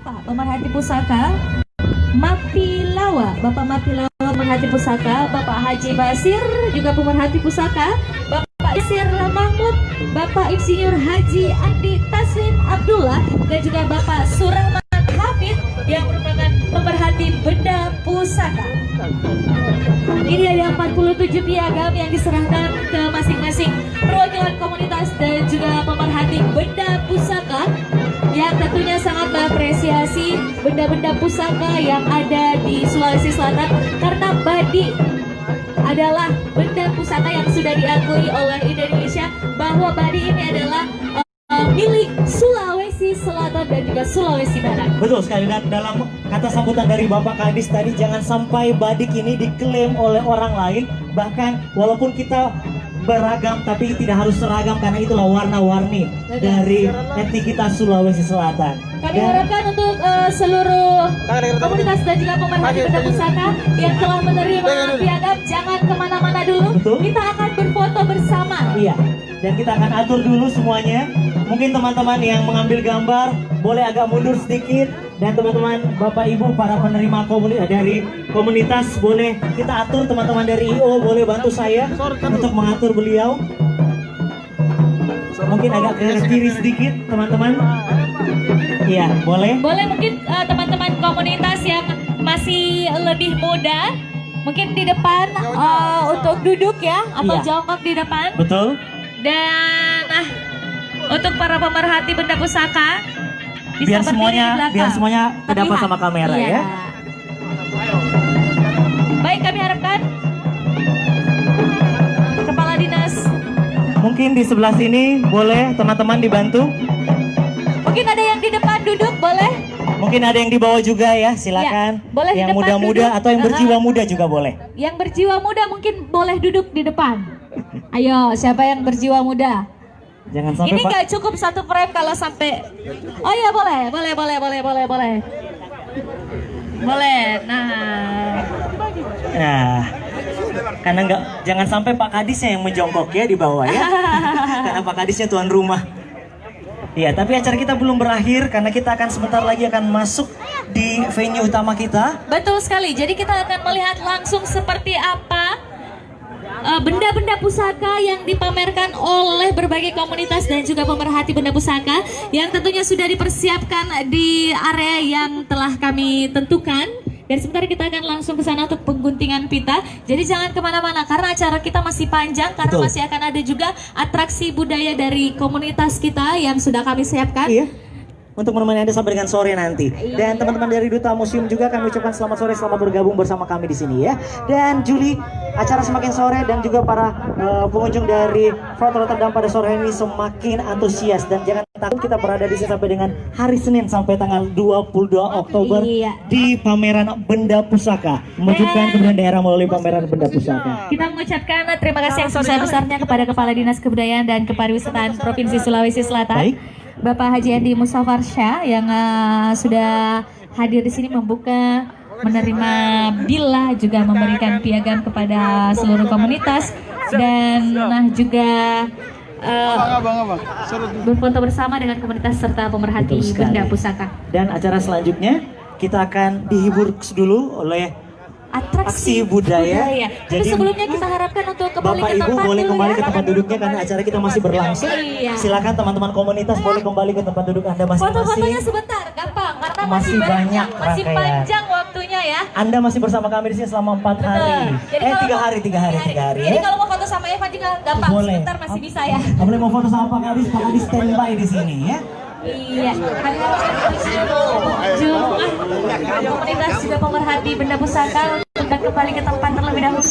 Bapak pemerhati pusaka Mapilawa, Bapak Mapilawa pemerhati pusaka, Bapak Haji Basir juga pemerhati pusaka, Bapak Basir Mahmud, Bapak Insinyur Haji Andi Taslim Abdullah, dan juga Bapak Surahman Hafid yang merupakan pemerhati benda pusaka. Ini ada 47 piagam yang diserahkan ke masing-masing perwakilan komunitas dan juga pemerhati benda pusaka yang tentunya sangat mengapresiasi benda-benda pusaka yang ada di Sulawesi Selatan, karena badik adalah benda pusaka yang sudah diakui oleh Indonesia bahwa badik ini adalah milik Sulawesi Selatan dan juga Sulawesi Barat. Betul sekali, dan dalam kata sambutan dari Bapak Kadis tadi, jangan sampai badik ini diklaim oleh orang lain. Bahkan walaupun kita beragam tapi tidak harus seragam, karena itulah warna-warni dari etnik kita Sulawesi Selatan. Kami harapkan untuk seluruh komunitas dan juga pemerhati benda pusaka yang telah menerima piagam jangan kemana-mana dulu. Betul. Kita akan berfoto bersama. Iya, dan kita akan atur dulu semuanya. Mungkin teman-teman yang mengambil gambar boleh agak mundur sedikit, dan teman-teman Bapak Ibu para penerima dari komunitas boleh kita atur. Teman-teman dari IO boleh bantu saya untuk mengatur beliau. Mungkin agak ke kiri sedikit teman-teman. Iya, boleh. Boleh mungkin teman-teman komunitas yang masih lebih muda mungkin di depan untuk duduk ya, atau Iya. jongkok di depan. Betul. Dan untuk para pemerhati benda pusaka bisa Biar berdiri di semuanya belakang. kedapat Terlihat. sama kamera Iya. ya. Baik, kami harapkan Kepala Dinas. Mungkin di sebelah sini boleh teman-teman dibantu. Mungkin ada yang di depan duduk, boleh? Mungkin ada yang di bawah juga ya, silakan. Ya, boleh di yang depan muda-muda duduk. atau yang berjiwa muda juga boleh. Yang berjiwa muda mungkin boleh duduk di depan. Ayo, siapa yang berjiwa muda? Jangan sampai Ini Pak. nggak cukup satu frame kalau sampai. Oh iya, boleh. Boleh. Nah, karena jangan sampai Pak Kadisnya yang menjongkok ya di bawah ya. Karena Pak Kadisnya tuan rumah. Iya, tapi acara kita belum berakhir karena kita akan sebentar lagi akan masuk di venue utama kita. Betul sekali. Jadi kita akan melihat langsung seperti apa benda-benda pusaka yang dipamerkan oleh berbagai komunitas dan juga pemerhati benda pusaka yang tentunya sudah dipersiapkan di area yang telah kami tentukan. Dan sebentar kita akan langsung ke sana untuk pengguntingan pita. Jadi jangan kemana-mana karena acara kita masih panjang, karena Betul. masih akan ada juga atraksi budaya dari komunitas kita yang sudah kami siapkan. Iya. Untuk menemani Anda sampai dengan sore nanti. Dan teman-teman dari Duta Museum juga kami ucapkan selamat sore, selamat bergabung bersama kami di sini ya. Dan Juli, acara semakin sore dan juga para pengunjung dari Fort Rotterdam pada sore ini semakin antusias, dan jangan takut, kita berada di sini sampai dengan hari Senin sampai tanggal 22 Oktober Iya. di pameran benda pusaka, memajukan kebudayaan daerah melalui pameran benda pusaka. Kita mengucapkan terima kasih yang sebesar-besarnya kepada Kepala Dinas Kebudayaan dan Kepariwisataan Provinsi Sulawesi Selatan, Baik. Bapak Haji Andi Musafarsha yang sudah hadir di sini membuka, menerima bila, juga memberikan piagam kepada seluruh komunitas, dan juga berfoto bersama dengan komunitas serta pemerhati Betul sekali. benda pusaka. Dan acara selanjutnya kita akan dihibur dulu oleh aksi budaya. Tapi Jadi sebelumnya kita harapkan untuk kembali Bapak ke Ibu tempat boleh dulu kembali ya. ke tempat duduknya karena acara kita masih berlangsung. Iya. Silakan teman-teman komunitas boleh kembali ke tempat duduk Anda masing-masing. Foto-fotonya sebentar, gampang karena Masih banyak masih rangkaian. panjang waktunya ya. Anda masih bersama kami di sini selama 4 hari. Jadi kalau 3 mau- hari. Jadi Ya. kalau mau foto sama Eva juga gampang, Boleh. sebentar masih bisa ya. Boleh mau foto sama Pak Kadis standby di sini ya. Iya, kami komunitas juga pemerhati benda pusaka untuk kembali ke tempat terlebih dahulu.